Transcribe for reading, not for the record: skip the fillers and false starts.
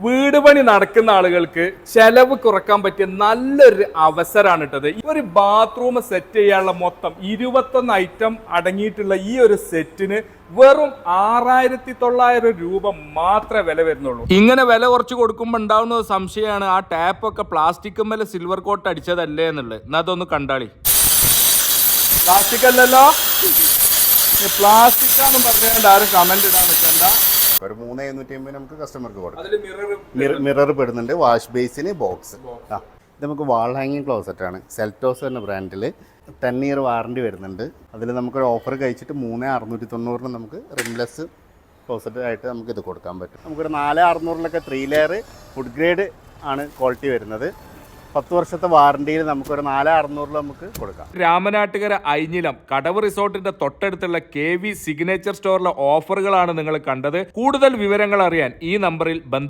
വീട് പണി നടക്കുന്ന ആളുകൾക്ക് ചെലവ് കുറക്കാൻ പറ്റിയ നല്ലൊരു അവസരമാണ് ഇട്ടത്. ഈ ഒരു ബാത്റൂം സെറ്റ് ചെയ്യാനുള്ള മൊത്തം 21 ഐറ്റം അടങ്ങിയിട്ടുള്ള ഈ ഒരു സെറ്റിന് വെറും 6900 രൂപ മാത്രമേ വില വരുന്നുള്ളൂ. ഇങ്ങനെ വില കുറച്ച് കൊടുക്കുമ്പോൾ ഉണ്ടാവുന്ന സംശയമാണ് ആ ടാപ്പൊക്കെ പ്ലാസ്റ്റിക് മേലെ സിൽവർ കോട്ട് അടിച്ചതല്ലേ എന്നുള്ളത്. എന്നാ അതൊന്ന് കണ്ടാളി. പ്ലാസ്റ്റിക് അല്ലല്ലോ, പ്ലാസ്റ്റിക് ആണെന്ന് പറഞ്ഞുകൊണ്ട് ആരും കമന്റ് ഇടാൻ നിൽക്കണ്ട. ഒരു 3750 നമുക്ക് കസ്റ്റമർക്ക് കൊടുക്കാം. മിറർ പെടുന്നുണ്ട്, വാഷ് ബേസിന് ബോക്സ്. ഇത് നമുക്ക് വാൾ ഹാങ്ങിങ് ക്ലോസറ്റ് ആണ്. സെൽറ്റോസ് എന്ന ബ്രാൻഡിൽ 10 ഇയർ വാറണ്ടി വരുന്നുണ്ട്. അതിൽ നമുക്കൊരു ഓഫർ കഴിച്ചിട്ട് 3690 നമുക്ക് റിംലെസ് ക്ലോസറ്റ് ആയിട്ട് നമുക്ക് ഇത് കൊടുക്കാൻ പറ്റും. നമുക്കൊരു 4600 3 ലെയർ ഫുഡ് ഗ്രേഡ് ആണ് ക്വാളിറ്റി വരുന്നത്. 10 വർഷത്തെ വാറണ്ടിയിൽ നമുക്കൊരു 4600 നമുക്ക് കൊടുക്കാം. രാമനാട്ടുകര ഐഞ്ഞിലം കടവ് റിസോർട്ടിന്റെ തൊട്ടടുത്തുള്ള KV സിഗ്നേച്ചർ സ്റ്റോറിലെ ഓഫറുകളാണ് നിങ്ങൾ കണ്ടത്. കൂടുതൽ വിവരങ്ങൾ അറിയാൻ ഈ നമ്പറിൽ